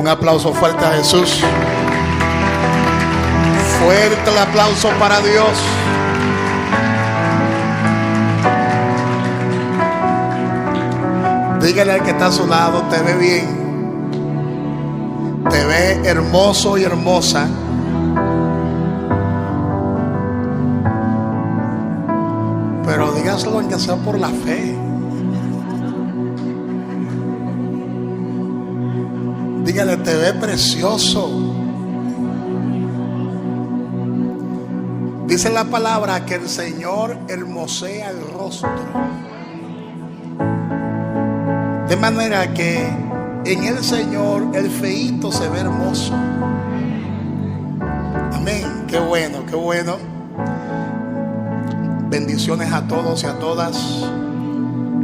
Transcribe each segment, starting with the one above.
Un aplauso fuerte a Jesús. Fuerte el aplauso para Dios. Dígale al que está a su lado, te ve bien, te ve hermoso y hermosa. Pero dígaselo aunque sea por la fe. Dígale, te ve precioso. Dice la palabra que el Señor hermosea el rostro, de manera que en el Señor el feíto se ve hermoso. Amén. Qué bueno, qué bueno. Bendiciones a todos y a todas.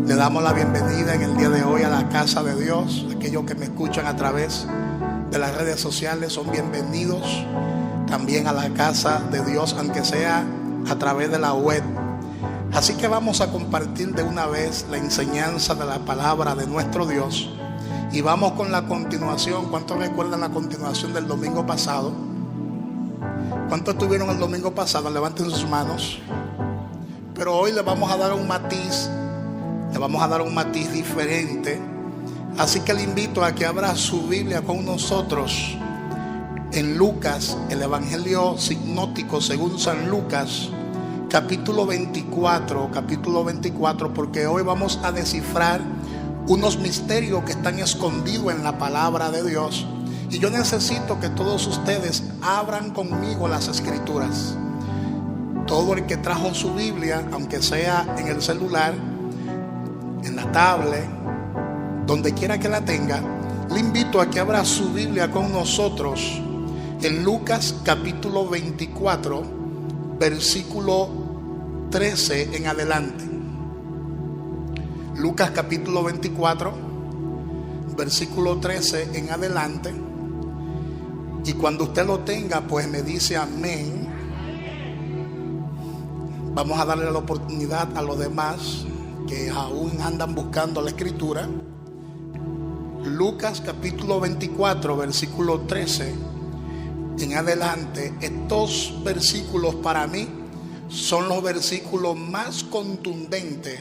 Le damos la bienvenida en el día de hoy a la casa de Dios. Aquellos que me escuchan a través de las redes sociales son bienvenidos también a la casa de Dios, aunque sea a través de la web. Así que vamos a compartir de una vez la enseñanza de la palabra de nuestro Dios. Y vamos con la continuación. ¿Cuántos recuerdan la continuación del domingo pasado? ¿Cuántos estuvieron el domingo pasado? Levanten sus manos. Pero hoy le vamos a dar un matiz. Le vamos a dar un matiz diferente. Así que le invito a que abra su Biblia con nosotros en Lucas, el Evangelio sinóptico según San Lucas, capítulo 24, porque hoy vamos a descifrar unos misterios que están escondidos en la palabra de Dios. Y yo necesito que todos ustedes abran conmigo las escrituras. Todo el que trajo su Biblia, aunque sea en el celular, en la tablet, donde quiera que la tenga, le invito a que abra su Biblia con nosotros en Lucas capítulo 24, versículo 13 en adelante. Lucas capítulo 24, versículo 13 en adelante. Y cuando usted lo tenga, pues me dice amén. Vamos a darle la oportunidad a los demás que aún andan buscando la escritura. Lucas capítulo 24, versículo 13 en adelante. Estos versículos para mí son los versículos más contundentes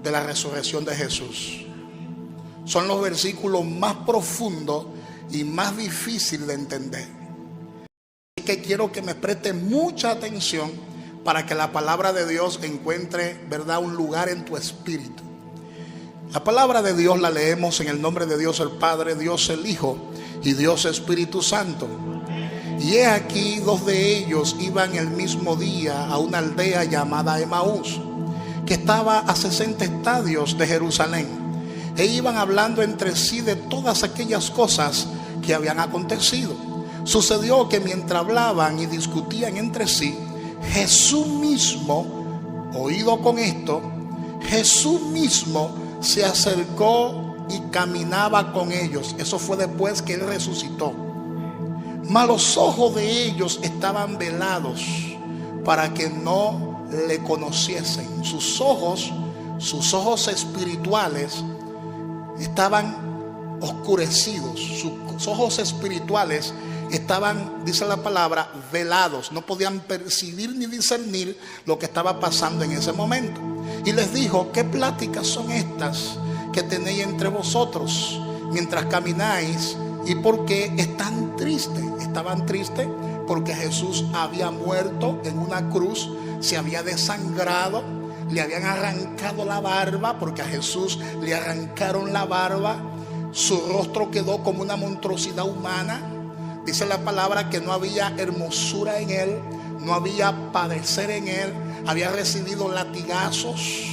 de la resurrección de Jesús. Son los versículos más profundos y más difíciles de entender. Así que quiero que me preste mucha atención para que la palabra de Dios encuentre, ¿verdad?, un lugar en tu espíritu. La palabra de Dios la leemos en el nombre de Dios el Padre, Dios el Hijo y Dios Espíritu Santo. Y he aquí, dos de ellos iban el mismo día a una aldea llamada Emaús, que estaba a 60 estadios de Jerusalén, e iban hablando entre sí de todas aquellas cosas que habían acontecido. Sucedió que mientras hablaban y discutían entre sí, Jesús mismo, oído con esto, Jesús mismo se acercó y caminaba con ellos. Eso fue después que Él resucitó. Mas los ojos de ellos estaban velados para que no le conociesen. Sus ojos espirituales estaban oscurecidos. Sus ojos espirituales estaban, dice la palabra, velados. No podían percibir ni discernir lo que estaba pasando en ese momento. Y les dijo: ¿qué pláticas son estas que tenéis entre vosotros mientras camináis? ¿Y por qué están tristes? Estaban tristes porque Jesús había muerto en una cruz, se había desangrado, le habían arrancado la barba, porque a Jesús le arrancaron la barba, su rostro quedó como una monstruosidad humana. Dice la palabra que no había hermosura en Él, no había padecer en Él, había recibido latigazos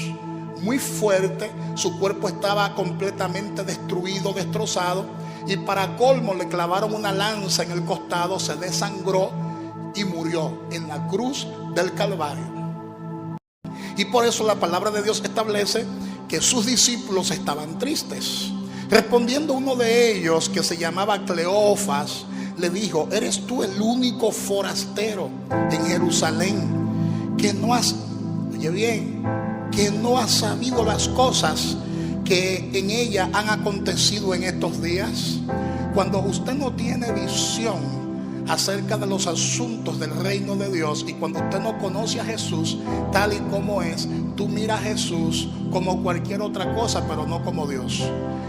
muy fuertes, su cuerpo estaba completamente destruido, destrozado. Y para colmo le clavaron una lanza en el costado, se desangró y murió en la cruz del Calvario. Y por eso la palabra de Dios establece que sus discípulos estaban tristes. Respondiendo uno de ellos, que se llamaba Cleofas, le dijo: ¿eres tú el único forastero en Jerusalén que no has, oye bien, que no has sabido las cosas que en ella han acontecido en estos días? Cuando usted no tiene visión acerca de los asuntos del reino de Dios, y cuando usted no conoce a Jesús tal y como es, tú miras a Jesús como cualquier otra cosa, pero no como Dios.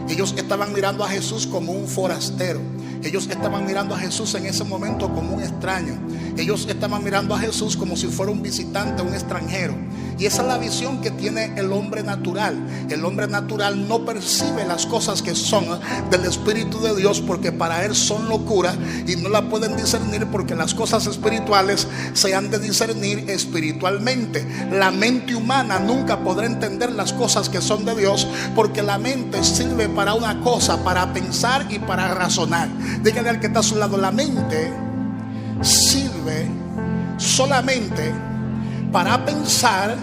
Ellos estaban mirando a Jesús como un forastero. Ellos estaban mirando a Jesús en ese momento como un extraño. Ellos estaban mirando a Jesús como si fuera un visitante, un extranjero. Y esa es la visión que tiene el hombre natural. El hombre natural no percibe las cosas que son del Espíritu de Dios, porque para él son locura y no la pueden discernir, porque las cosas espirituales se han de discernir espiritualmente. La mente humana nunca podrá entender las cosas que son de Dios, porque la mente sirve para una cosa, para pensar y para razonar. Dígale al que está a su lado: la mente sirve solamente para pensar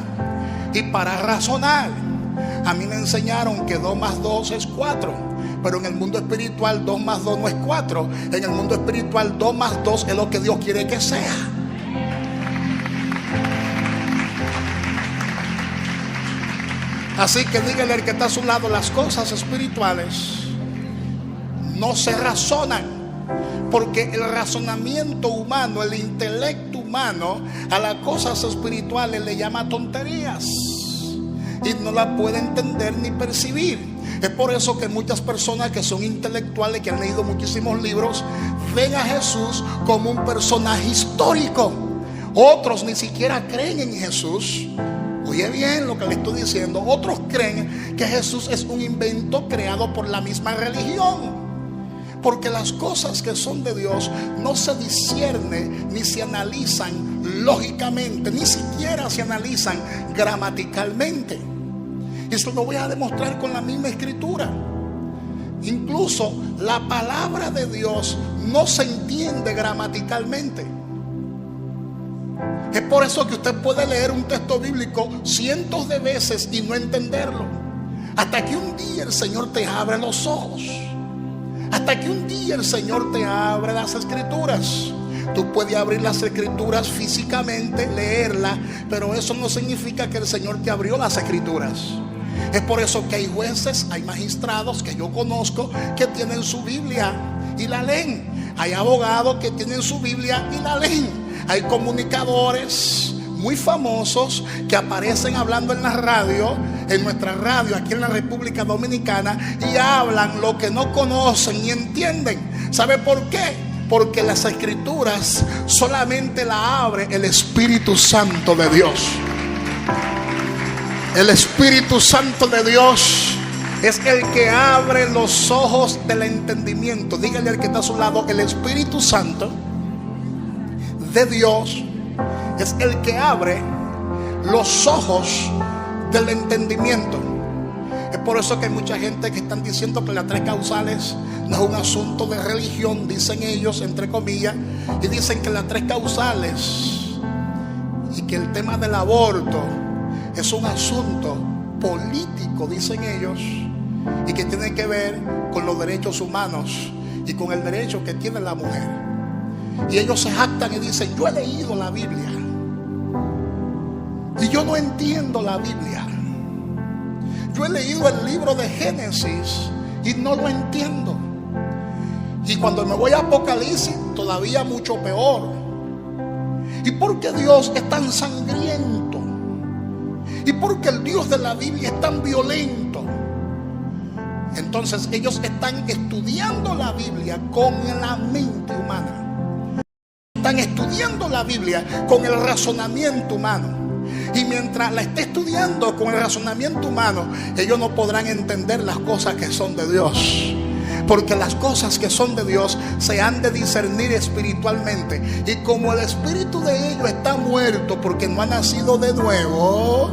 y para razonar. A mí me enseñaron que 2 más 2 es 4, pero en el mundo espiritual 2 más 2 no es 4. En el mundo espiritual 2 más 2 es lo que Dios quiere que sea. Así que dígale al que está a su lado: las cosas espirituales no se razonan, porque el razonamiento humano, el intelecto humano, a las cosas espirituales le llama tonterías y no la puede entender ni percibir. Es por eso que muchas personas que son intelectuales, que han leído muchísimos libros, ven a Jesús como un personaje histórico. Otros ni siquiera creen en Jesús. Oye bien lo que le estoy diciendo. Otros creen que Jesús es un invento creado por la misma religión. Porque las cosas que son de Dios no se disciernen ni se analizan lógicamente, ni siquiera se analizan gramaticalmente. Y eso lo voy a demostrar con la misma escritura. Incluso la palabra de Dios no se entiende gramaticalmente. Es por eso que usted puede leer un texto bíblico cientos de veces y no entenderlo, hasta que un día el Señor te abre los ojos. Hasta que un día el Señor te abre las escrituras. Tú puedes abrir las escrituras físicamente, leerlas, pero eso no significa que el Señor te abrió las escrituras. Es por eso que hay jueces, hay magistrados que yo conozco que tienen su Biblia y la leen. Hay abogados que tienen su Biblia y la leen. Hay comunicadores muy famosos que aparecen hablando en la radio, en nuestra radio aquí en la República Dominicana, y hablan lo que no conocen ni entienden. ¿Sabe por qué? Porque las escrituras solamente la abre el Espíritu Santo de Dios. El Espíritu Santo de Dios es el que abre los ojos del entendimiento. Dígale al que está a su lado: el Espíritu Santo de Dios es el que abre los ojos del entendimiento. Es por eso que hay mucha gente que están diciendo que las 3 causales no es un asunto de religión, dicen ellos, entre comillas, y dicen que las 3 causales y que el tema del aborto es un asunto político, dicen ellos, y que tiene que ver con los derechos humanos y con el derecho que tiene la mujer. Y ellos se jactan y dicen: yo he leído la Biblia y yo no entiendo la Biblia. Yo he leído el libro de Génesis y no lo entiendo. Y cuando me voy a Apocalipsis, todavía mucho peor. ¿Y por qué Dios es tan sangriento? ¿Y por qué el Dios de la Biblia es tan violento? Entonces ellos están estudiando la Biblia con la mente humana. Están estudiando la Biblia con el razonamiento humano. Y mientras la esté estudiando con el razonamiento humano, ellos no podrán entender las cosas que son de Dios. Porque las cosas que son de Dios se han de discernir espiritualmente. Y como el espíritu de ellos está muerto porque no ha nacido de nuevo,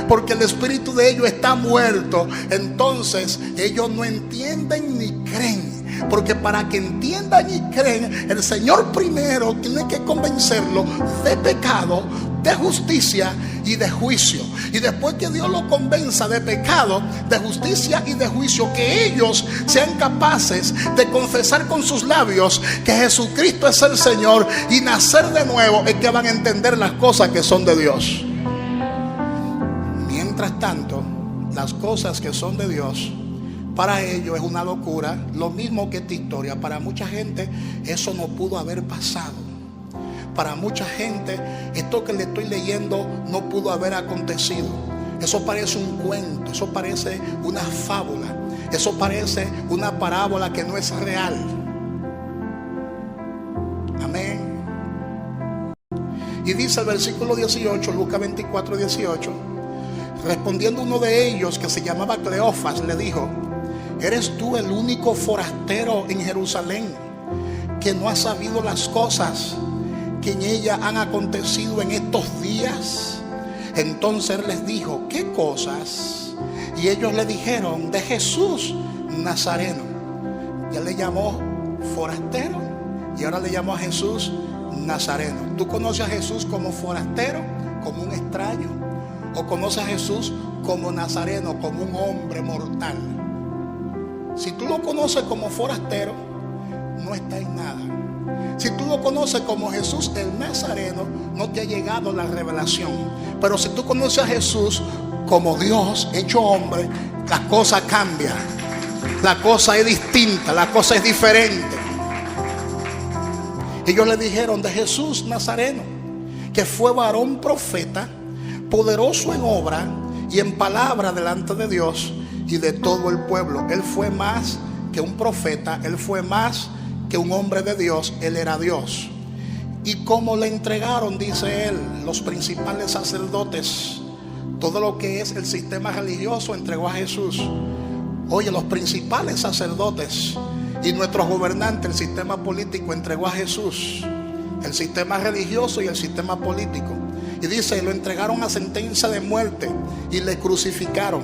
porque el espíritu de ellos está muerto, entonces ellos no entienden ni creen. Porque para que entiendan y creen, el Señor primero tiene que convencerlo de pecado, de justicia y de juicio. Y después que Dios lo convenza de pecado, de justicia y de juicio, que ellos sean capaces de confesar con sus labios que Jesucristo es el Señor y nacer de nuevo, es que van a entender las cosas que son de Dios. Mientras tanto, las cosas que son de Dios Para ellos es una locura, lo mismo que esta historia. Para mucha gente eso no pudo haber pasado. Para mucha gente esto que le estoy leyendo no pudo haber acontecido. Eso parece un cuento, eso parece una fábula, eso parece una parábola que no es real. Amén. Y dice el versículo 18, Lucas 24, 18: respondiendo uno de ellos, que se llamaba Cleofas, le dijo: ¿eres tú el único forastero en Jerusalén que no ha sabido las cosas que en ella han acontecido en estos días? Entonces él les dijo: ¿qué cosas? Y ellos le dijeron: de Jesús Nazareno. Ya le llamó forastero y ahora le llamó a Jesús Nazareno. ¿Tú conoces a Jesús como forastero, como un extraño? ¿O conoces a Jesús como Nazareno, como un hombre mortal? Si tú lo conoces como forastero, no está en nada. Si tú lo conoces como Jesús el Nazareno, no te ha llegado la revelación. Pero si tú conoces a Jesús como Dios hecho hombre, la cosa cambia. La cosa es distinta, la cosa es diferente. Ellos le dijeron: de Jesús Nazareno, que fue varón profeta, poderoso en obra y en palabra delante de Dios y de todo el pueblo. Él fue más que un profeta, él fue más que un hombre de Dios, él era Dios. Y como le entregaron, dice él, los principales sacerdotes, todo lo que es el sistema religioso entregó a Jesús. Oye, los principales sacerdotes y nuestros gobernantes, el sistema político, entregó a Jesús. El sistema religioso y el sistema político. Y dice, lo entregaron a sentencia de muerte y le crucificaron.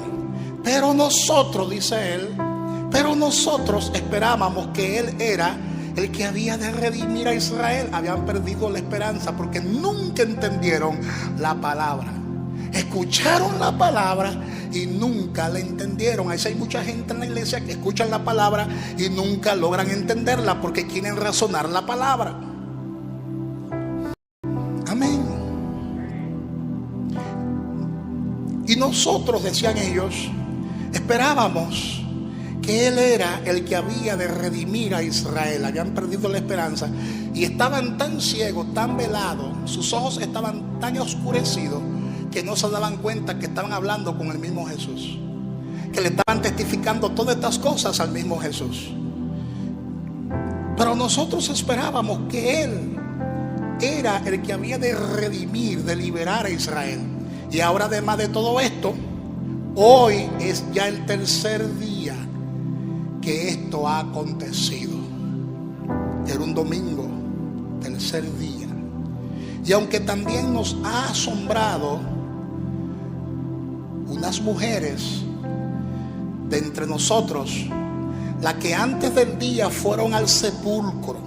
Pero nosotros, dice él, pero nosotros esperábamos que él era el que había de redimir a Israel. Habían perdido la esperanza porque nunca entendieron la palabra. Escucharon la palabra y nunca la entendieron. Ahí hay mucha gente en la iglesia que escuchan la palabra y nunca logran entenderla porque quieren razonar la palabra. Amén. Y nosotros, decían ellos, esperábamos que él era el que había de redimir a Israel. Habían perdido la esperanza y estaban tan ciegos, tan velados, sus ojos estaban tan oscurecidos que no se daban cuenta que estaban hablando con el mismo Jesús, que le estaban testificando todas estas cosas al mismo Jesús. Pero nosotros esperábamos que él era el que había de redimir, de liberar a Israel. Y ahora, además de todo esto, hoy es ya el tercer día que esto ha acontecido. Era un domingo, tercer día. Y aunque también nos ha asombrado unas mujeres de entre nosotros, las que antes del día fueron al sepulcro,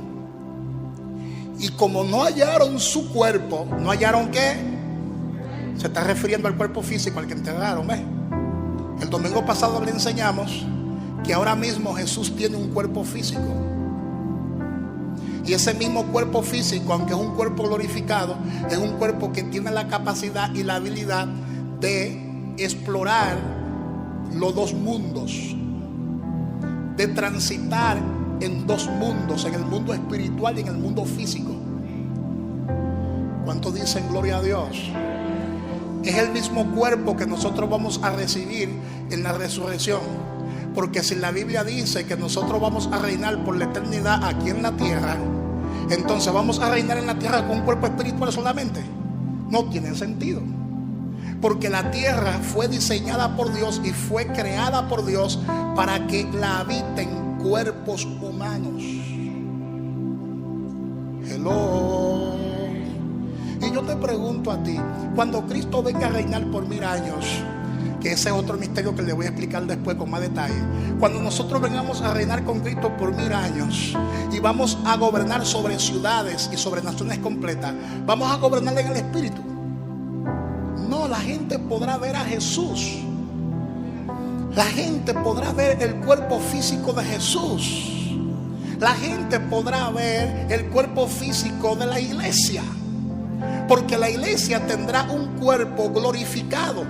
y como no hallaron su cuerpo, ¿no hallaron qué? Se está refiriendo al cuerpo físico al que enterraron, ¿ves? El domingo pasado le enseñamos que ahora mismo Jesús tiene un cuerpo físico. Y ese mismo cuerpo físico, aunque es un cuerpo glorificado, es un cuerpo que tiene la capacidad y la habilidad de explorar los dos mundos, de transitar en dos mundos, en el mundo espiritual y en el mundo físico. ¿Cuántos dicen gloria a Dios? Es el mismo cuerpo que nosotros vamos a recibir en la resurrección. Porque si la Biblia dice que nosotros vamos a reinar por la eternidad aquí en la tierra, entonces vamos a reinar en la tierra con un cuerpo espiritual solamente. No tiene sentido. Porque la tierra fue diseñada por Dios y fue creada por Dios para que la habiten cuerpos humanos. Hello. Y yo te pregunto a ti, cuando Cristo venga a reinar por 1000 años, que ese es otro misterio que le voy a explicar después con más detalle. Cuando nosotros vengamos a reinar con Cristo por 1000 años y vamos a gobernar sobre ciudades y sobre naciones completas, vamos a gobernar en el Espíritu. No, la gente podrá ver a Jesús. La gente podrá ver el cuerpo físico de Jesús. La gente podrá ver el cuerpo físico de la iglesia. Porque la iglesia tendrá un cuerpo glorificado,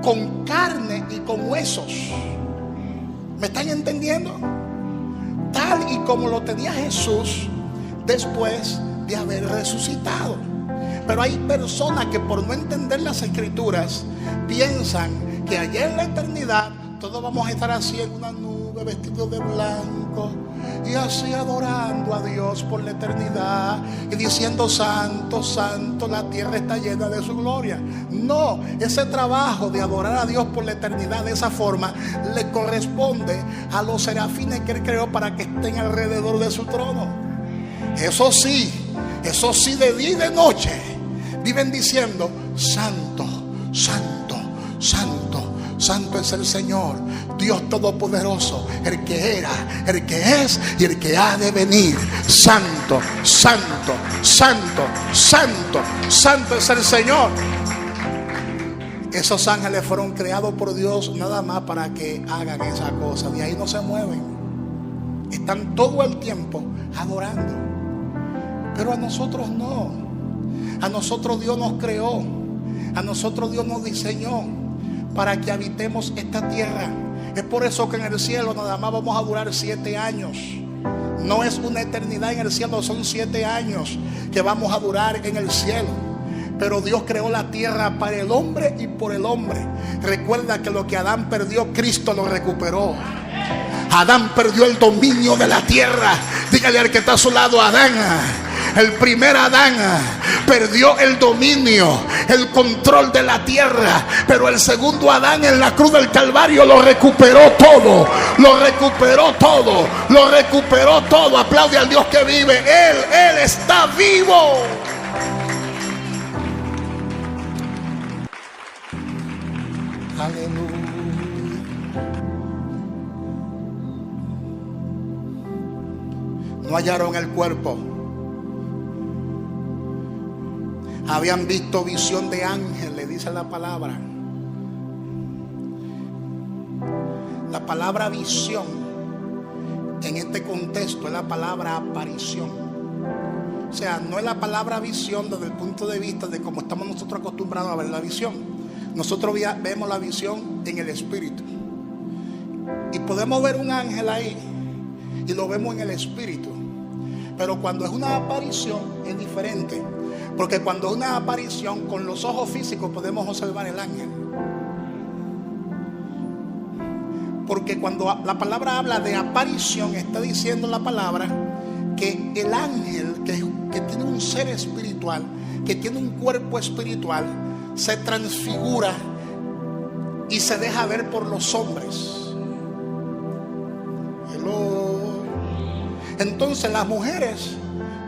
con carne y con huesos. ¿Me están entendiendo? Tal y como lo tenía Jesús después de haber resucitado. Pero hay personas que por no entender las escrituras piensan que allá en la eternidad todos vamos a estar así en una nube vestidos de blanco y así adorando a Dios por la eternidad y diciendo: santo, santo, la tierra está llena de su gloria. No, ese trabajo de adorar a Dios por la eternidad de esa forma le corresponde a los serafines que Él creó para que estén alrededor de su trono. Eso sí, de día y de noche viven diciendo: santo, santo, santo, santo es el Señor, Dios Todopoderoso, el que era, el que es y el que ha de venir. Santo, santo, santo, santo, santo es el Señor. Esos ángeles fueron creados por Dios nada más para que hagan esa cosa. De ahí no se mueven. Están todo el tiempo adorando. Pero a nosotros no. A nosotros Dios nos creó. A nosotros Dios nos diseñó para que habitemos esta tierra. Es por eso que en el cielo nada más vamos a durar 7 años. No es una eternidad en el cielo, son 7 años que vamos a durar en el cielo. Pero Dios creó la tierra para el hombre y por el hombre. Recuerda que lo que Adán perdió, Cristo lo recuperó. Adán perdió el dominio de la tierra. Dígale al que está a su lado: Adán, el primer Adán, perdió el dominio, el control de la tierra. Pero el segundo Adán en la cruz del Calvario lo recuperó todo. Lo recuperó todo. Lo recuperó todo. Aplaude al Dios que vive. Él está vivo. Aleluya. No hallaron el cuerpo. Habían visto visión de ángeles, dice la palabra. La palabra visión en este contexto es la palabra aparición. O sea, no es la palabra visión desde el punto de vista de cómo estamos nosotros acostumbrados a ver la visión. Nosotros vemos la visión en el espíritu. Y podemos ver un ángel ahí y lo vemos en el espíritu. Pero cuando es una aparición es diferente. Porque cuando es una aparición con los ojos físicos podemos observar el ángel. Porque cuando la palabra habla de aparición, está diciendo la palabra que el ángel que tiene un ser espiritual, que tiene un cuerpo espiritual, se transfigura y se deja ver por los hombres. Hello. Entonces las mujeres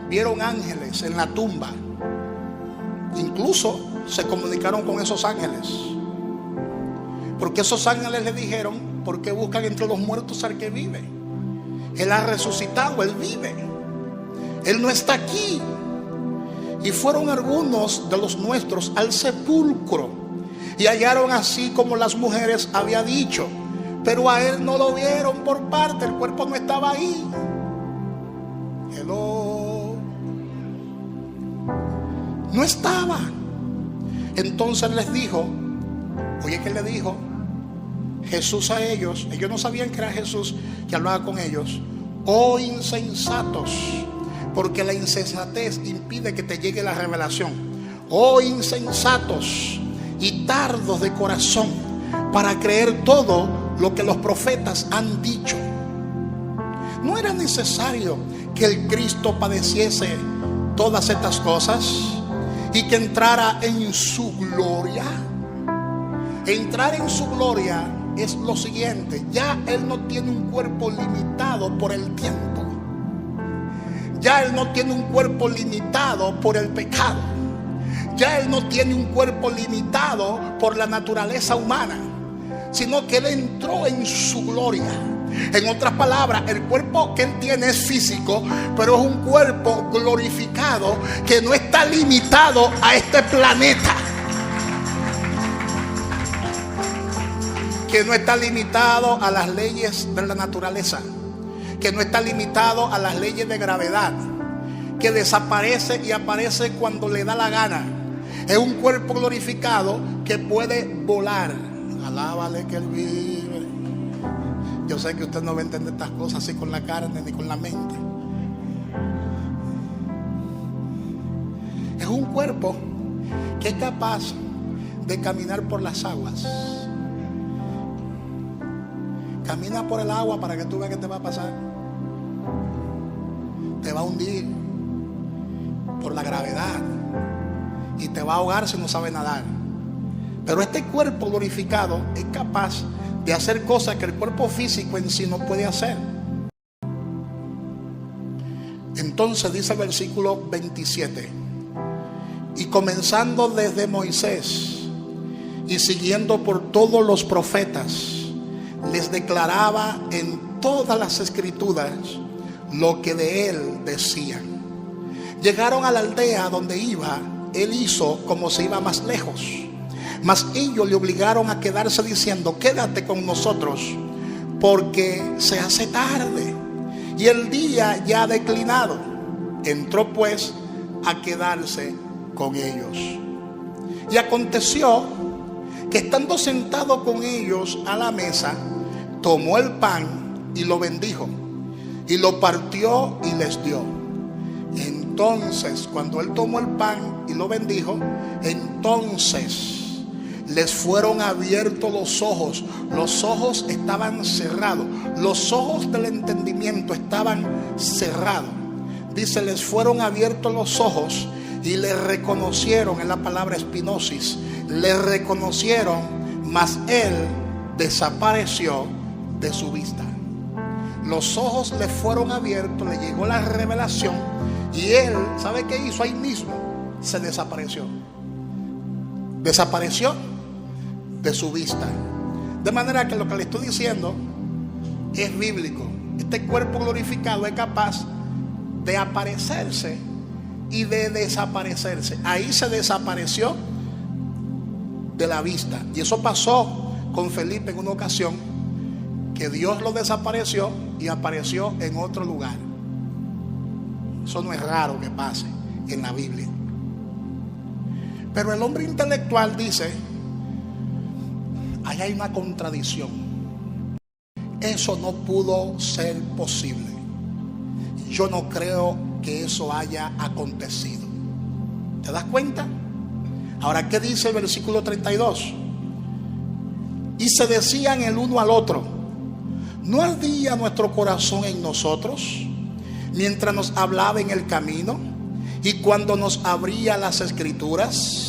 vieron ángeles en la tumba. Incluso se comunicaron con esos ángeles, porque esos ángeles le dijeron: ¿por qué buscan entre los muertos al que vive? Él ha resucitado, Él vive, Él no está aquí. Y fueron algunos de los nuestros al sepulcro y hallaron así como las mujeres había dicho, pero a Él no lo vieron por parte, el cuerpo no estaba ahí. Hello. No estaba. Entonces les dijo, oye, ¿qué le dijo Jesús a ellos? Ellos no sabían que era Jesús que hablaba con ellos. Oh insensatos, porque la insensatez impide que te llegue la revelación. Oh insensatos y tardos de corazón para creer todo lo que los profetas han dicho. ¿No era necesario que el Cristo padeciese todas estas cosas y que entrara en su gloria? Entrar en su gloria es lo siguiente: ya Él no tiene un cuerpo limitado por el tiempo. Ya Él no tiene un cuerpo limitado por el pecado. Ya Él no tiene un cuerpo limitado por la naturaleza humana, sino que Él entró en su gloria. En otras palabras, el cuerpo que Él tiene es físico, pero es un cuerpo glorificado que no está limitado a este planeta, que no está limitado a las leyes de la naturaleza, que no está limitado a las leyes de gravedad, que desaparece y aparece cuando le da la gana. Es un cuerpo glorificado que puede volar. Alábale que Él vive. Yo sé que usted no va a entender estas cosas así con la carne ni con la mente. Es un cuerpo que es capaz de caminar por las aguas. Camina por el agua para que tú veas qué te va a pasar. Te va a hundir por la gravedad y te va a ahogar si no sabe nadar. Pero este cuerpo glorificado es capaz de hacer cosas que el cuerpo físico en sí no puede hacer. Entonces dice el versículo 27: y comenzando desde Moisés y siguiendo por todos los profetas, les declaraba en todas las escrituras lo que de él decían. Llegaron a la aldea donde iba. Él hizo como se iba más lejos, mas ellos le obligaron a quedarse diciendo: quédate con nosotros, porque se hace tarde y el día ya ha declinado. Entró pues a quedarse con ellos. Y aconteció que estando sentado con ellos a la mesa, tomó el pan y lo bendijo, y lo partió y les dio. Entonces, cuando él tomó el pan y lo bendijo, entonces les fueron abiertos los ojos. Los ojos estaban cerrados. Los ojos del entendimiento estaban cerrados. Dice, les fueron abiertos los ojos y le reconocieron, en la palabra espinosis, le reconocieron, mas él desapareció de su vista. Los ojos le fueron abiertos, le llegó la revelación y él, ¿sabe qué hizo ahí mismo? Se desapareció. Desapareció de su vista. De manera que lo que le estoy diciendo es bíblico. Este cuerpo glorificado es capaz de aparecerse y de desaparecerse. Ahí se desapareció de la vista. Y eso pasó con Felipe en una ocasión, que Dios lo desapareció y apareció en otro lugar. Eso no es raro que pase en la Biblia. Pero el hombre intelectual dice: ahí hay una contradicción. Eso no pudo ser posible. Yo no creo que eso haya acontecido. ¿Te das cuenta? Ahora, ¿qué dice el versículo 32? Y se decían el uno al otro: ¿no ardía nuestro corazón en nosotros mientras nos hablaba en el camino y cuando nos abría las escrituras?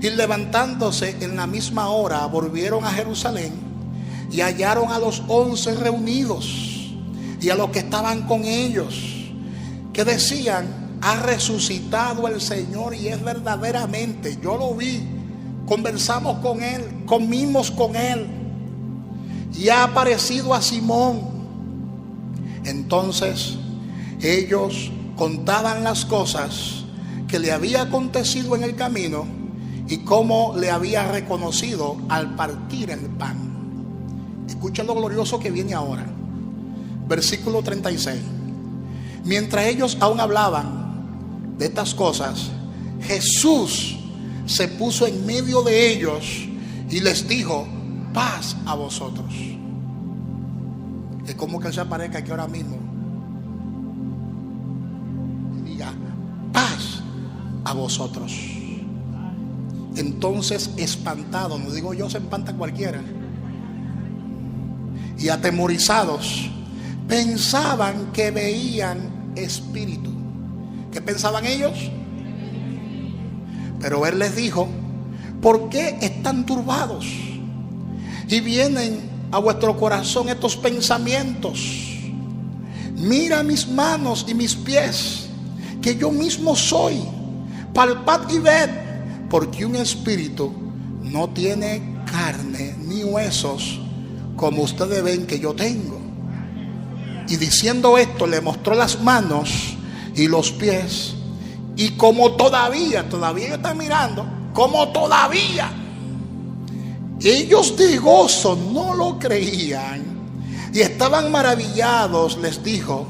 Y levantándose en la misma hora, volvieron a Jerusalén y hallaron a los 11 reunidos y a los que estaban con ellos, que decían: ha resucitado el Señor, y es verdaderamente, yo lo vi, conversamos con él, comimos con él, y ha aparecido a Simón. Entonces ellos contaban las cosas que le había acontecido en el camino y cómo le había reconocido al partir el pan. Escuchen lo glorioso que viene ahora. Versículo 36. Mientras ellos aún hablaban de estas cosas, Jesús se puso en medio de ellos y les dijo: paz a vosotros. Es como que Él se aparezca aquí ahora mismo y diga: paz a vosotros. Entonces, espantado, no digo yo, se espanta cualquiera, y atemorizados, pensaban que veían espíritu. ¿Qué pensaban ellos? Pero Él les dijo: ¿por qué están turbados? Y vienen a vuestro corazón estos pensamientos. Mira mis manos y mis pies, que yo mismo soy. Palpad y ved, porque un espíritu no tiene carne ni huesos, como ustedes ven que yo tengo. Y diciendo esto, le mostró las manos y los pies. Y como todavía están mirando, como todavía ellos de gozo no lo creían y estaban maravillados, les dijo: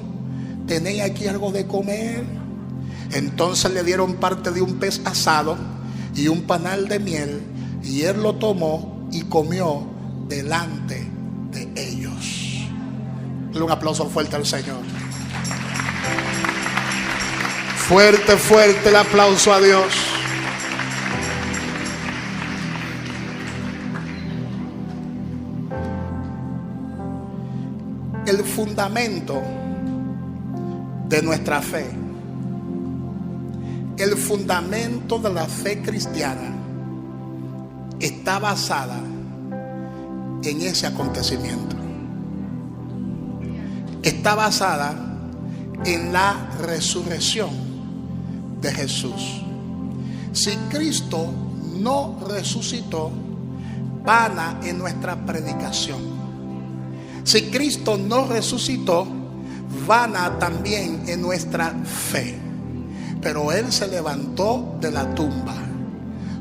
¿tenéis aquí algo de comer? Entonces le dieron parte de un pez asado y un panal de miel, y él lo tomó y comió delante de ellos. Dale un aplauso fuerte al Señor. Fuerte, fuerte el aplauso a Dios. El fundamento de nuestra fe, el fundamento de la fe cristiana está basada en ese acontecimiento. Está basada en la resurrección de Jesús. Si Cristo no resucitó, vana es nuestra predicación. Si Cristo no resucitó, vana también es nuestra fe. Pero Él se levantó de la tumba.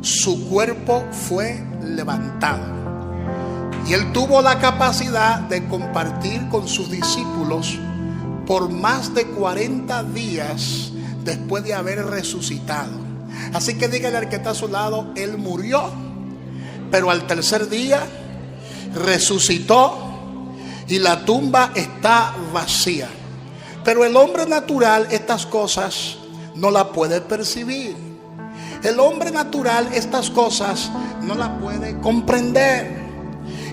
Su cuerpo fue levantado. Y Él tuvo la capacidad de compartir con sus discípulos por más de 40 días después de haber resucitado. Así que dígale al que está a su lado: Él murió, pero al tercer día resucitó y la tumba está vacía. Pero el hombre natural estas cosas no las puede percibir. El hombre natural estas cosas no las puede comprender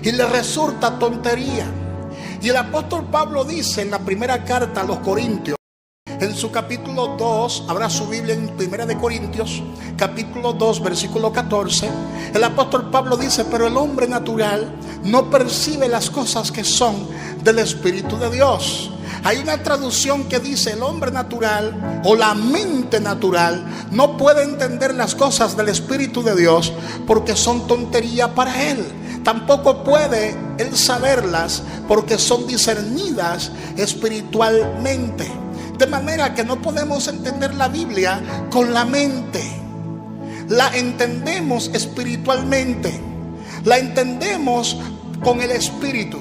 y le resulta tontería. Y el apóstol Pablo dice en la primera carta a los Corintios, en su capítulo 2, habrá su Biblia en Primera de Corintios, capítulo 2, versículo 14. El apóstol Pablo dice: pero el hombre natural no percibe las cosas que son del Espíritu de Dios. Hay una traducción que dice: el hombre natural o la mente natural no puede entender las cosas del Espíritu de Dios porque son tontería para él. Tampoco puede él saberlas porque son discernidas espiritualmente. De manera que no podemos entender la Biblia con la mente. La entendemos espiritualmente. La entendemos con el espíritu.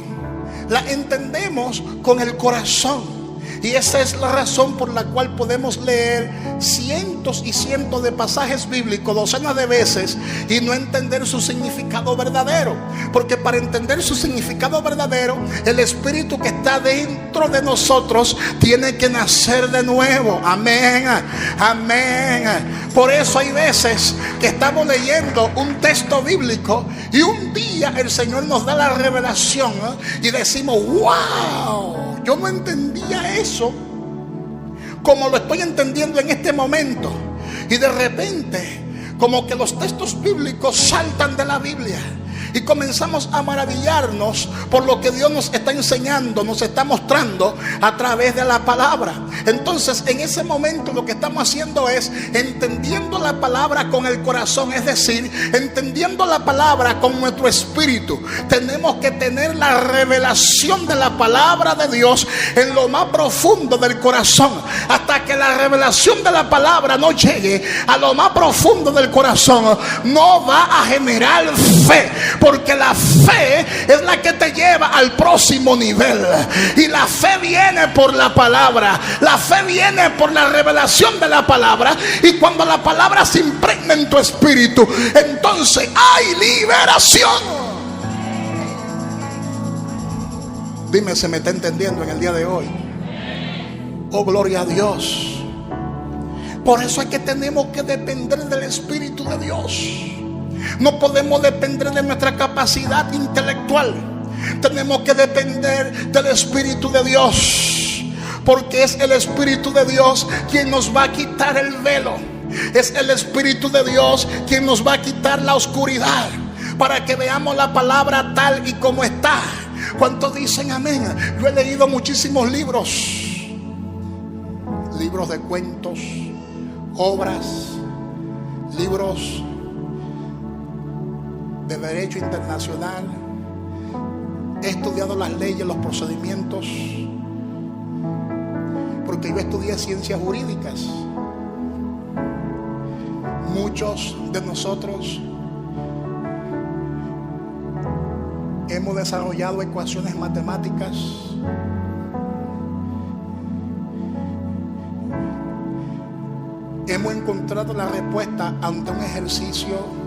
La entendemos con el corazón. Y esa es la razón por la cual podemos leer cientos y cientos de pasajes bíblicos, docenas de veces, y no entender su significado verdadero. Porque para entender su significado verdadero, el espíritu que está dentro de nosotros tiene que nacer de nuevo. Amén, amén. Por eso hay veces que estamos leyendo un texto bíblico y un día el Señor nos da la revelación, y decimos: wow, yo no entendía eso como lo estoy entendiendo en este momento. Y de repente, como que los textos bíblicos saltan de la Biblia y comenzamos a maravillarnos por lo que Dios nos está enseñando, nos está mostrando a través de la palabra. Entonces, en ese momento lo que estamos haciendo es entendiendo la palabra con el corazón, es decir, entendiendo la palabra con nuestro espíritu. Tenemos que tener la revelación de la palabra de Dios en lo más profundo del corazón. Hasta que la revelación de la palabra no llegue a lo más profundo del corazón, no va a generar fe. Porque la fe es la que te lleva al próximo nivel. Y la fe viene por la palabra. La fe viene por la revelación de la palabra. Y cuando la palabra se impregna en tu espíritu, entonces hay liberación. Dime si me está entendiendo en el día de hoy. Oh, gloria a Dios. Por eso es que tenemos que depender del Espíritu de Dios. No podemos depender de nuestra capacidad intelectual. Tenemos que depender del Espíritu de Dios, porque es el Espíritu de Dios quien nos va a quitar el velo. Es el Espíritu de Dios quien nos va a quitar la oscuridad, para que veamos la palabra tal y como está. ¿Cuántos dicen amén? Yo he leído muchísimos libros de cuentos, obras, libros de derecho internacional. He estudiado las leyes, los procedimientos, porque yo estudié ciencias jurídicas. Muchos de nosotros hemos desarrollado ecuaciones matemáticas, hemos encontrado la respuesta ante un ejercicio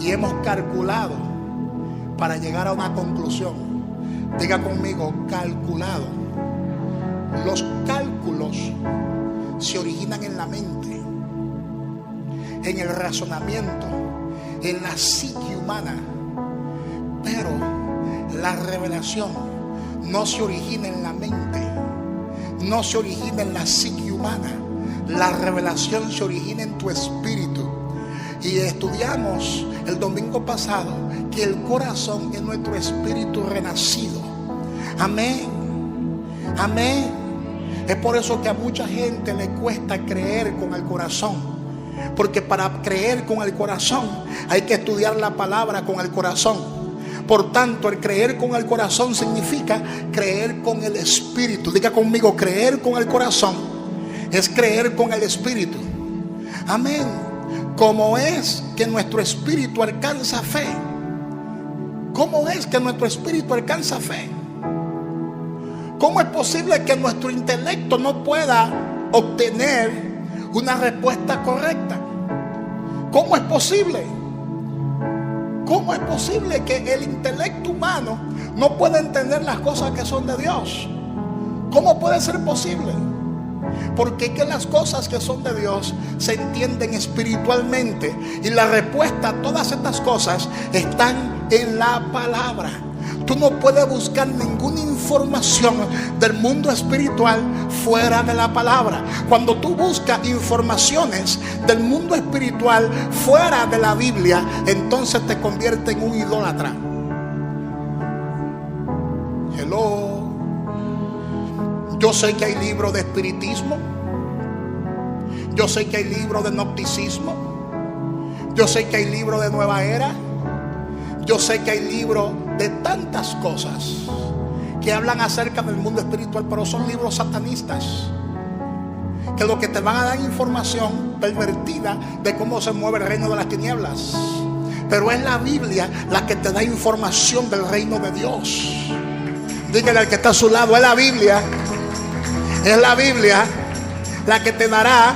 y hemos calculado para llegar a una conclusión. Diga conmigo, calculado. Los cálculos se originan en la mente, en el razonamiento, en la psique humana. Pero la revelación no se origina en la mente, no se origina en la psique humana. La revelación se origina en tu espíritu. Y estudiamos el domingo pasado que el corazón es nuestro espíritu renacido. Amén. Amén. Es por eso que a mucha gente le cuesta creer con el corazón. Porque para creer con el corazón hay que estudiar la palabra con el corazón. Por tanto, el creer con el corazón significa creer con el espíritu. Diga conmigo, creer con el corazón es creer con el espíritu. Amén. ¿Cómo es que nuestro espíritu alcanza fe? ¿Cómo es que nuestro espíritu alcanza fe? ¿Cómo es posible que nuestro intelecto no pueda obtener una respuesta correcta? ¿Cómo es posible? ¿Cómo es posible que el intelecto humano no pueda entender las cosas que son de Dios? ¿Cómo puede ser posible? Porque que las cosas que son de Dios se entienden espiritualmente, y la respuesta a todas estas cosas están en la palabra. Tú no puedes buscar ninguna información del mundo espiritual fuera de la palabra. Cuando tú buscas informaciones del mundo espiritual fuera de la Biblia, entonces te convierte en un idólatra. Hello. Yo sé que hay libros de espiritismo. Yo sé que hay libros de gnosticismo. Yo sé que hay libros de nueva era. Yo sé que hay libros de tantas cosas que hablan acerca del mundo espiritual, pero son libros satanistas, que lo que te van a dar información pervertida de cómo se mueve el reino de las tinieblas. Pero es la Biblia la que te da información del reino de Dios. Dígale al que está a su lado, es la Biblia. Es la Biblia la que te dará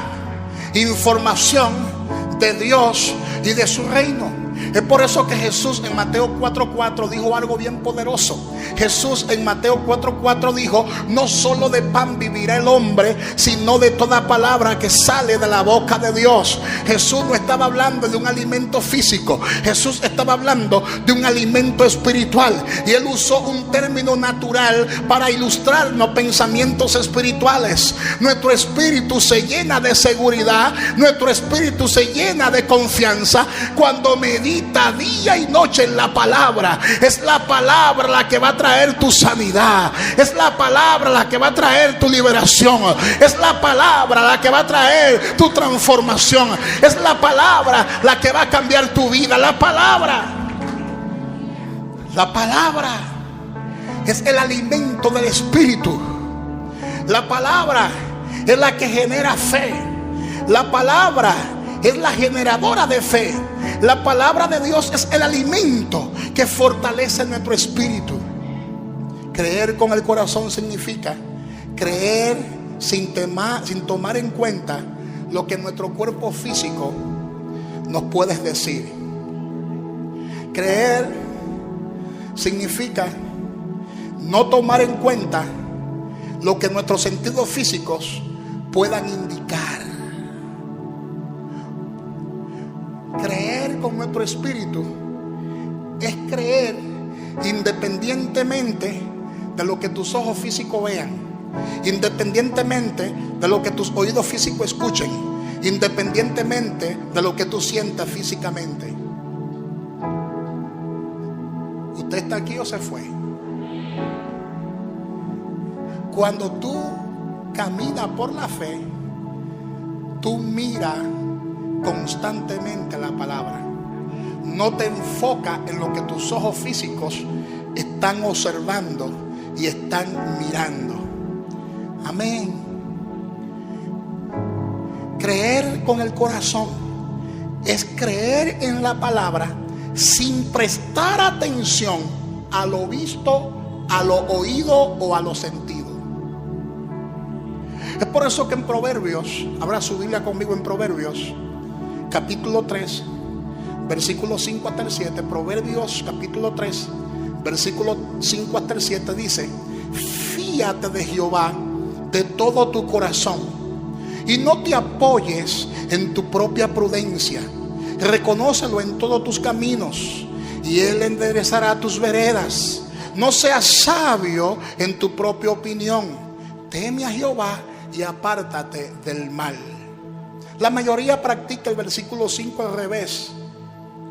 información de Dios y de su reino. Es por eso que Jesús en Mateo 4:4 dijo algo bien poderoso. Jesús en Mateo 4:4 dijo: no solo de pan vivirá el hombre, sino de toda palabra que sale de la boca de Dios. Jesús no estaba hablando de un alimento físico. Jesús estaba hablando de un alimento espiritual. Y él usó un término natural para ilustrarnos pensamientos espirituales. Nuestro espíritu se llena de seguridad. Nuestro espíritu se llena de confianza cuando medita día y noche en la palabra. Es la palabra la que va a traer tu sanidad. Es la palabra la que va a traer tu liberación. Es la palabra la que va a traer tu transformación. Es la palabra la que va a cambiar tu vida. La palabra es el alimento del espíritu. La palabra es la que genera fe. La palabra es la generadora de fe. La palabra de Dios es el alimento que fortalece nuestro espíritu. Creer con el corazón significa creer sin tomar en cuenta lo que nuestro cuerpo físico nos puede decir. Creer significa no tomar en cuenta lo que nuestros sentidos físicos puedan indicar. Creer con nuestro espíritu es creer independientemente de lo que tus ojos físicos vean, independientemente de lo que tus oídos físicos escuchen, independientemente de lo que tú sientas físicamente. ¿Usted está aquí o se fue? Cuando tú caminas por la fe, tú miras constantemente la palabra. No te enfocas en lo que tus ojos físicos están observando y están mirando. Amén. Creer con el corazón es creer en la palabra sin prestar atención a lo visto, a lo oído o a lo sentido. Es por eso que en Proverbios, abra su Biblia conmigo en Proverbios capítulo 3, versículos 5 hasta el 7. Proverbios capítulo 3, versículos 5 hasta el 7 dice: fíate de Jehová de todo tu corazón y no te apoyes en tu propia prudencia. Reconócelo en todos tus caminos y Él enderezará tus veredas. No seas sabio en tu propia opinión. Teme a Jehová y apártate del mal. La mayoría practica el versículo 5 al revés.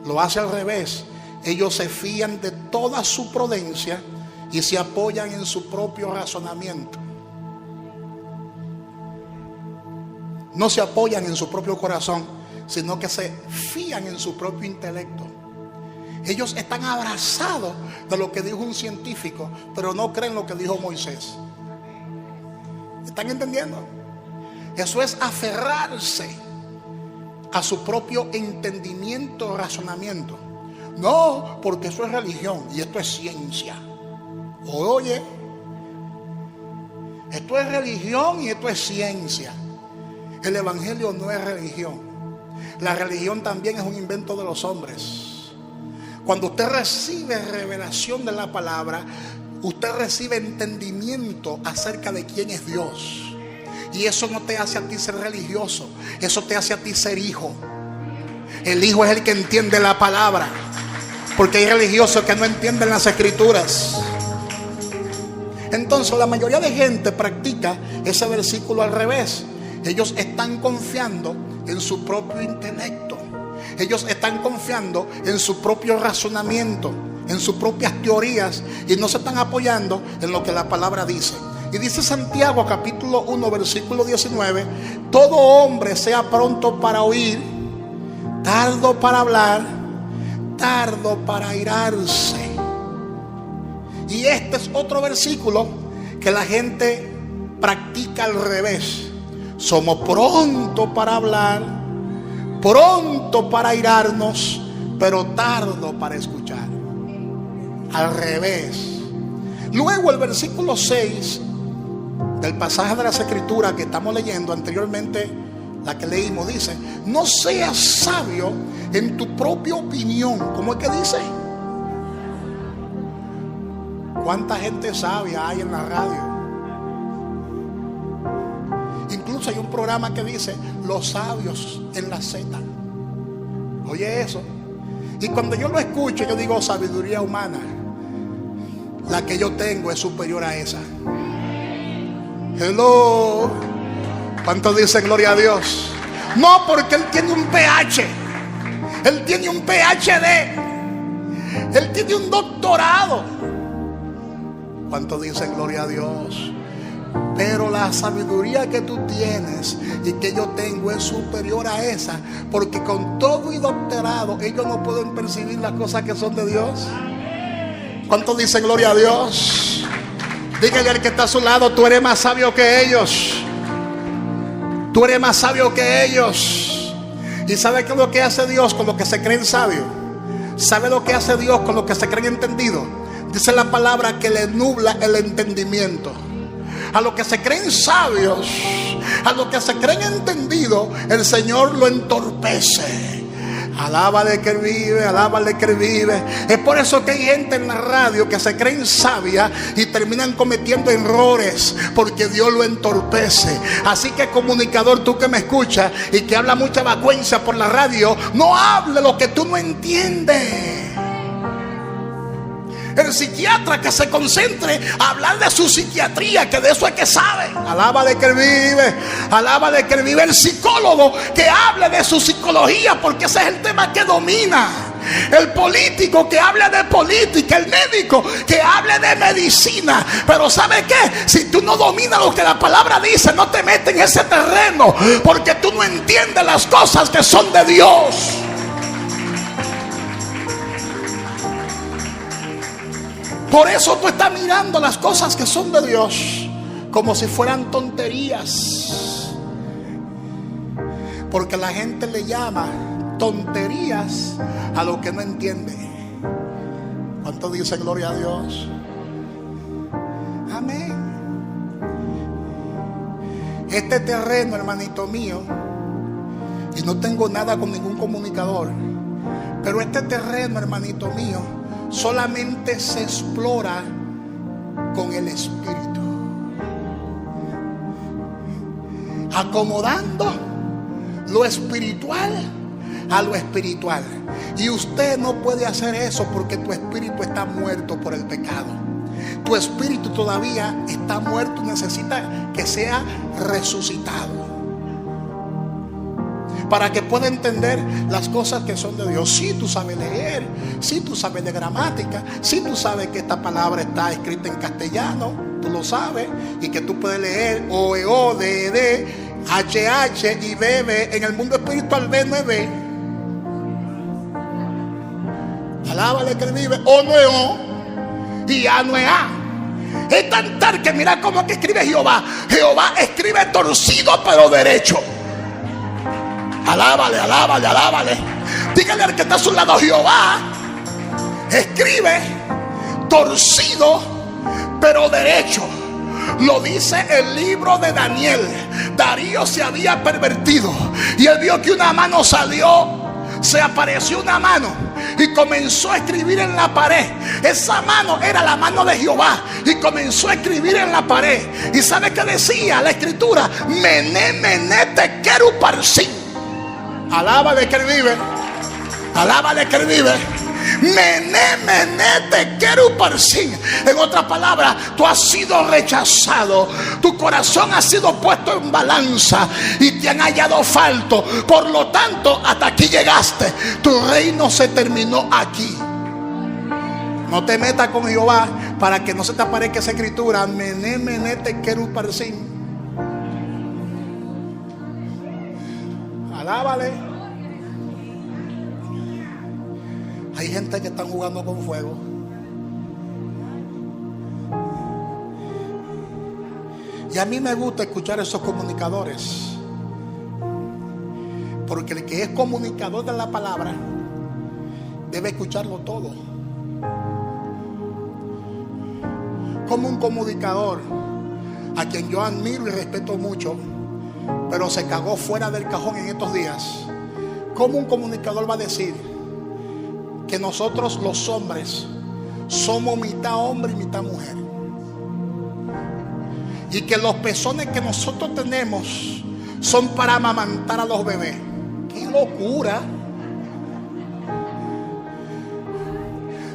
Lo hace al revés. Ellos se fían de toda su prudencia y se apoyan en su propio razonamiento. No se apoyan en su propio corazón, sino que se fían en su propio intelecto. Ellos están abrazados de lo que dijo un científico, pero no creen lo que dijo Moisés. ¿Están entendiendo? Eso es aferrarse a su propio entendimiento, razonamiento. No, porque eso es religión y esto es ciencia. Oye, esto es religión y esto es ciencia. El evangelio no es religión. La religión también es un invento de los hombres. Cuando usted recibe revelación de la palabra, usted recibe entendimiento acerca de quién es Dios. Y eso no te hace a ti ser religioso, eso te hace a ti ser hijo. El hijo es el que entiende la palabra, porque hay religiosos que no entienden las escrituras. Entonces la mayoría de gente practica ese versículo al revés. Ellos están confiando en su propio intelecto. Ellos están confiando en su propio razonamiento, en sus propias teorías, y no se están apoyando en lo que la palabra dice. Y dice Santiago capítulo 1 versículo 19: todo hombre sea pronto para oír, tardo para hablar, tardo para airarse. Y este es otro versículo que la gente practica al revés. Somos pronto para hablar, pronto para airarnos, pero tardo para escuchar. Al revés. Luego el versículo 6 del pasaje de las escrituras que estamos leyendo anteriormente, la que leímos, dice: no seas sabio en tu propia opinión. ¿Cómo es que dice? ¿Cuánta gente sabia hay en la radio? Incluso hay un programa que dice Los Sabios en la Z. Oye eso. Y cuando yo lo escucho, yo digo: sabiduría humana, la que yo tengo es superior a esa. Hello. ¿Cuántos dicen gloria a Dios? No, porque Él tiene un PH, Él tiene un PhD, Él tiene un doctorado. ¿Cuántos dicen gloria a Dios? Pero la sabiduría que tú tienes y que yo tengo es superior a esa, porque con todo y doctorado ellos no pueden percibir las cosas que son de Dios. ¿Cuántos dicen gloria a Dios? Dígale al que está a su lado: tú eres más sabio que ellos. Tú eres más sabio que ellos. ¿Y sabe qué es lo que hace Dios con los que se creen sabios? ¿Sabe lo que hace Dios con los que se creen entendidos? Dice la palabra que le nubla el entendimiento. A los que se creen sabios, a los que se creen entendidos, el Señor lo entorpece. Alábale que Él vive, alábale que Él vive. Es por eso que hay gente en la radio que se creen sabia y terminan cometiendo errores, porque Dios lo entorpece. Así que, comunicador, tú que me escuchas y que habla mucha vacuencia por la radio, no hable lo que tú no entiendes. El psiquiatra que se concentre a hablar de su psiquiatría, que de eso es que sabe. Alábale que Él vive, alábale que Él vive. El psicólogo que hable de su psicología, porque ese es el tema que domina. El político que hable de política, el médico que hable de medicina. Pero ¿sabe qué? Si tú no dominas lo que la palabra dice, no te metes en ese terreno, porque tú no entiendes las cosas que son de Dios. Por eso tú estás mirando las cosas que son de Dios como si fueran tonterías, porque la gente le llama tonterías a lo que no entiende. ¿Cuánto dice gloria a Dios? Amén. Este terreno, hermanito mío, y no tengo nada con ningún comunicador, Pero este terreno, hermanito mío, solamente se explora con el Espíritu, acomodando lo espiritual a lo espiritual. Y usted no puede hacer eso porque tu espíritu está muerto por el pecado. Tu espíritu todavía está muerto y necesita que sea resucitado para que pueda entender las cosas que son de Dios. Si tú sabes leer, si tú sabes de gramática, si tú sabes que esta palabra está escrita en castellano, tú lo sabes, y que tú puedes leer O, D, H y B. En el mundo espiritual B no es B. Alábale que él vive. O no es O y A no es A. Es tan tal que mira cómo que escribe Jehová. Jehová escribe torcido pero derecho. Alábale, alábale, alábale. Dígale al que está a su lado: Jehová escribe torcido pero derecho. Lo dice el libro de Daniel. Darío se había pervertido y él vio que una mano salió, se apareció una mano y comenzó a escribir en la pared. Esa mano era la mano de Jehová y comenzó a escribir en la pared. ¿Y sabe qué decía la escritura? Mené, mené, tequeru, parsin. Alábale que él vive. Alábale que él vive. Mené, mené, tequeru, parsin. En otras palabras, tú has sido rechazado. Tu corazón ha sido puesto en balanza y te han hallado falto. Por lo tanto, hasta aquí llegaste. Tu reino se terminó aquí. No te metas con Jehová para que no se te aparezca esa escritura. Mené, mené, tequeru, parsin. Alábale. Hay gente que están jugando con fuego. Y a mí me gusta escuchar esos comunicadores, porque el que es comunicador de la palabra debe escucharlo todo. Como un comunicador a quien yo admiro y respeto mucho, pero se cagó fuera del cajón en estos días. ¿Cómo un comunicador va a decir que nosotros los hombres somos mitad hombre y mitad mujer? Y que los pezones que nosotros tenemos son para amamantar a los bebés. ¡Qué locura!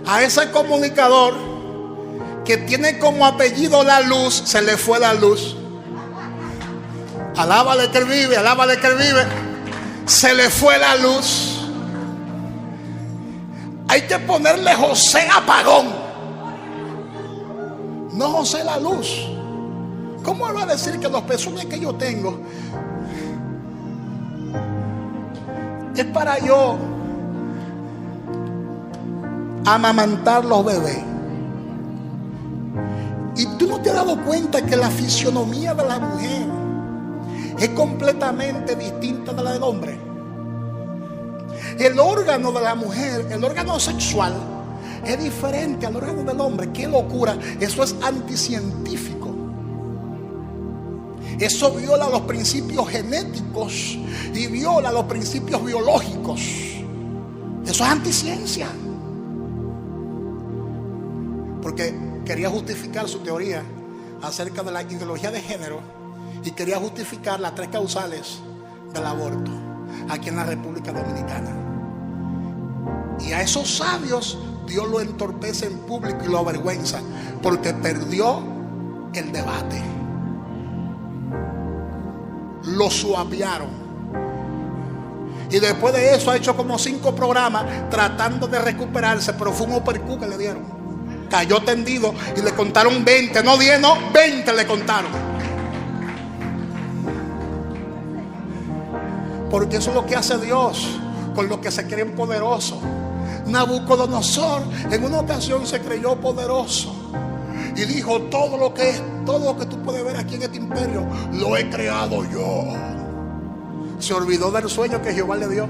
A ese comunicador que tiene como apellido la luz, se le fue la luz. Alábale que él vive, alábale que él vive. Se le fue la luz. Hay que ponerle José Apagón, no José la luz. ¿Cómo él va a decir que los pezones que yo tengo es para yo amamantar los bebés? Y tú no te has dado cuenta que la fisionomía de la mujer es completamente distinta de la del hombre. El órgano de la mujer, el órgano sexual, es diferente al órgano del hombre. ¡Qué locura! Eso es anticientífico. Eso viola los principios genéticos y viola los principios biológicos. Eso es anticiencia. Porque quería justificar su teoría acerca de la ideología de género y quería justificar las 3 causales del aborto aquí en la República Dominicana. Y a esos sabios Dios lo entorpece en público y lo avergüenza porque perdió el debate. Lo suaviaron. Y después de eso ha hecho como 5 programas tratando de recuperarse, pero fue un uppercut que le dieron. Cayó tendido y le contaron 20, no 10, no, 20 le contaron. Porque eso es lo que hace Dios con los que se creen poderosos. Nabucodonosor en una ocasión se creyó poderoso y dijo: todo lo que tú puedes ver aquí en este imperio lo he creado yo. Se olvidó del sueño que Jehová le dio.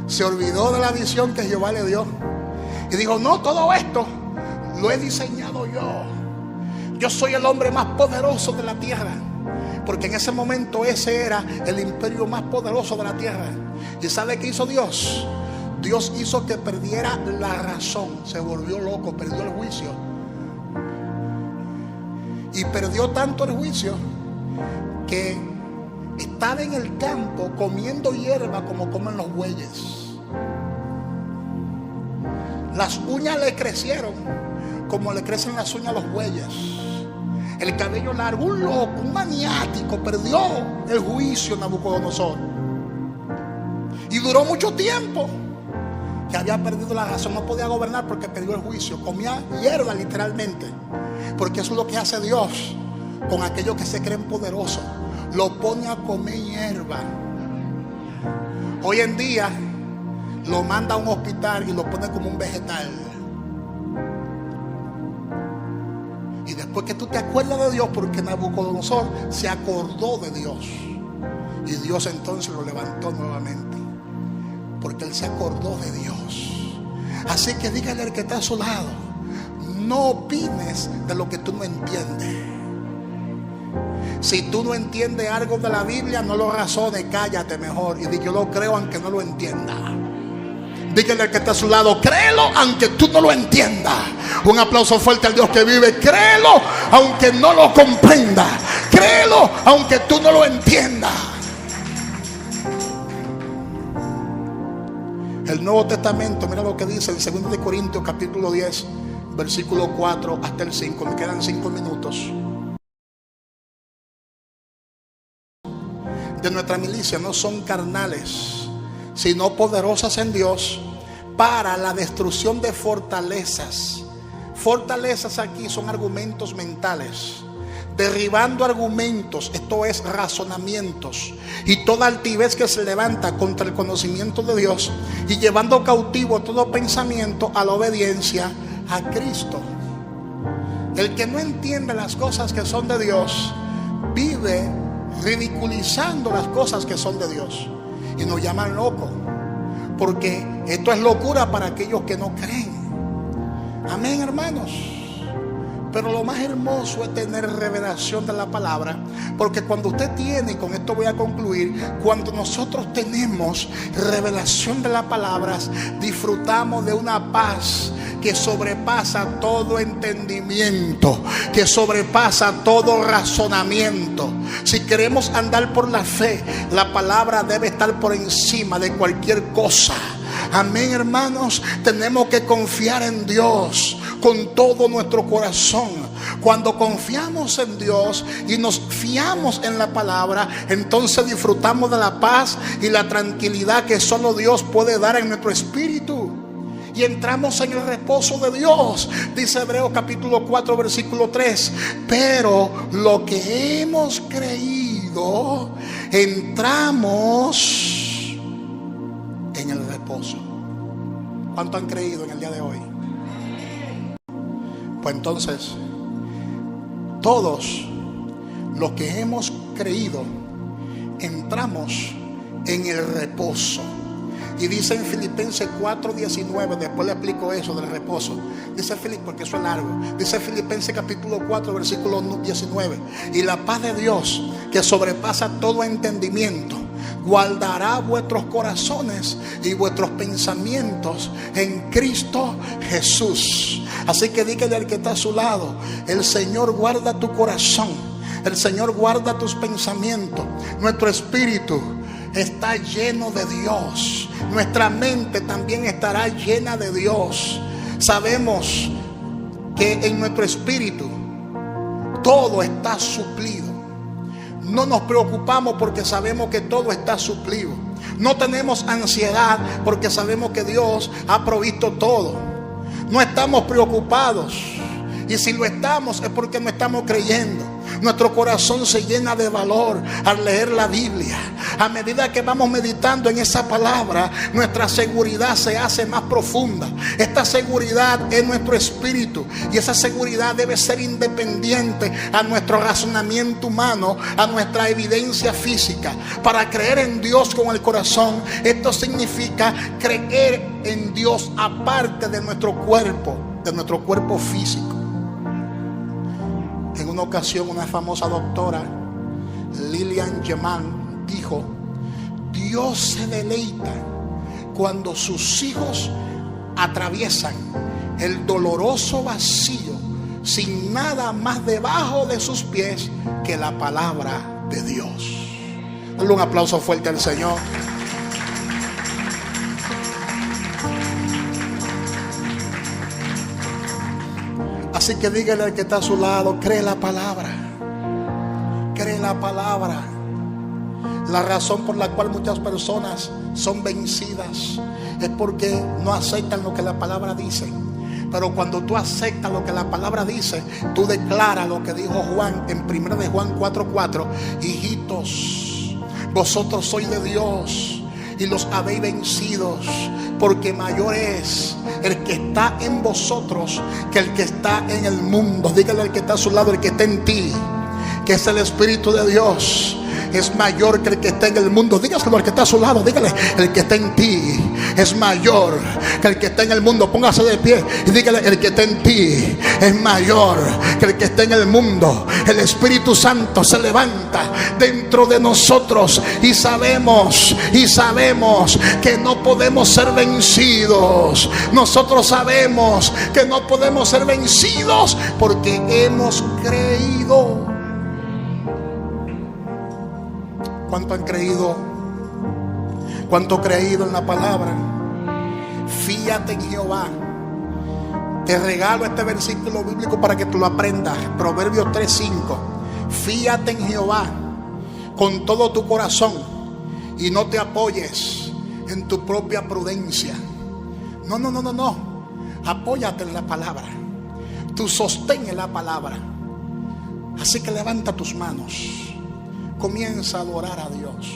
Se olvidó de la visión que Jehová le dio y dijo: no, todo esto lo he diseñado yo. Yo soy el hombre más poderoso de la tierra. porque en ese momento ese era el imperio más poderoso de la tierra. ¿Y sabe qué hizo Dios? Dios hizo que perdiera la razón, se volvió loco, perdió el juicio. Y perdió tanto el juicio que estaba en el campo comiendo hierba como comen los bueyes. Las uñas le crecieron como le crecen las uñas a los bueyes. El cabello largo, un loco, un maniático, perdió el juicio Nabucodonosor. Y duró mucho tiempo que había perdido la razón, no podía gobernar porque perdió el juicio. Comía hierba literalmente, porque eso es lo que hace Dios con aquellos que se creen poderosos. Lo pone a comer hierba. Hoy en día lo manda a un hospital y lo pone como un vegetal. Y después que tú te acuerdas de Dios, porque Nabucodonosor se acordó de Dios, y Dios entonces lo levantó nuevamente, porque él se acordó de Dios. Así que dígale al que está a su lado: no opines de lo que tú no entiendes. Si tú no entiendes algo de la Biblia, no lo razones, cállate mejor y di: yo lo creo aunque no lo entienda. Dígale al que está a su lado: créelo aunque tú no lo entiendas. Un aplauso fuerte al Dios que vive. Créelo aunque no lo comprenda. Créelo aunque tú no lo entiendas. El Nuevo Testamento, mira lo que dice en 2 de Corintios capítulo 10, versículo 4 hasta el 5. Me quedan 5 minutos. De nuestra milicia no son carnales, sino poderosas en Dios para la destrucción de fortalezas. Fortalezas aquí son argumentos mentales, derribando argumentos, esto es razonamientos, y toda altivez que se levanta contra el conocimiento de Dios, y llevando cautivo todo pensamiento a la obediencia a Cristo. El que no entiende las cosas que son de Dios vive ridiculizando las cosas que son de Dios, y nos llaman locos, porque esto es locura para aquellos que no creen. Amén, hermanos. Pero lo más hermoso es tener revelación de la palabra, porque cuando usted tiene, y con esto voy a concluir, cuando nosotros tenemos revelación de las palabras, disfrutamos de una paz que sobrepasa todo entendimiento, que sobrepasa todo razonamiento. Si queremos andar por la fe, la palabra debe estar por encima de cualquier cosa. Amén, hermanos. Tenemos que confiar en Dios con todo nuestro corazón. Cuando confiamos en Dios y nos fiamos en la palabra, entonces disfrutamos de la paz y la tranquilidad que solo Dios puede dar en nuestro espíritu, y entramos en el reposo de Dios. Dice Hebreos capítulo 4 versículo 3: pero lo que hemos creído, entramos en el reposo. ¿Cuánto han creído en el día de hoy? Pues entonces, todos los que hemos creído entramos en el reposo. Y dice en Filipenses 4:19, después le explico eso del reposo. Dice Filipenses, porque eso es largo. Dice Filipenses capítulo 4 versículo 19: y la paz de Dios, que sobrepasa todo entendimiento, guardará vuestros corazones y vuestros pensamientos en Cristo Jesús. Así que dígale al que está a su lado: el Señor guarda tu corazón, el Señor guarda tus pensamientos. Nuestro espíritu está lleno de Dios, nuestra mente también estará llena de Dios. Sabemos que en nuestro espíritu todo está suplido. No nos preocupamos porque sabemos que todo está suplido. No tenemos ansiedad porque sabemos que Dios ha provisto todo. No estamos preocupados, y si lo estamos es porque no estamos creyendo. Nuestro corazón se llena de valor al leer la Biblia. A medida que vamos meditando en esa palabra, nuestra seguridad se hace más profunda. Esta seguridad es nuestro espíritu, y esa seguridad debe ser independiente a nuestro razonamiento humano, a nuestra evidencia física. Para creer en Dios con el corazón, esto significa creer en Dios aparte de nuestro cuerpo físico. En una ocasión, una famosa doctora Lilian Geman dijo: Dios se deleita cuando sus hijos atraviesan el doloroso vacío sin nada más debajo de sus pies que la palabra de Dios. Dale un aplauso fuerte al Señor. Así que dígale al que está a su lado: cree la palabra. Cree la palabra. La razón por la cual muchas personas son vencidas es porque no aceptan lo que la palabra dice. Pero cuando tú aceptas lo que la palabra dice, tú declaras lo que dijo Juan en 1 de Juan 4:4: hijitos, vosotros sois de Dios y los habéis vencidos, porque mayor es el que está en vosotros que el que está en el mundo. Dígale al que está a su lado: el que está en ti, que es el Espíritu de Dios, es mayor que el que está en el mundo. Dígaselo al que está a su lado. Dígale: el que está en ti es mayor que el que está en el mundo. Póngase de pie y dígale: el que está en ti es mayor que el que está en el mundo. El Espíritu Santo se levanta dentro de nosotros y sabemos que no podemos ser vencidos. Nosotros sabemos que no podemos ser vencidos porque hemos creído. ¿Cuánto han creído? ¿Cuánto han creído en la palabra? Fíate en Jehová. Te regalo este versículo bíblico para que tú lo aprendas. Proverbios 3:5. Fíate en Jehová con todo tu corazón y no te apoyes en tu propia prudencia. No. Apóyate en la palabra. Tu sostén en la palabra. Así que levanta tus manos. Comienza a adorar a Dios.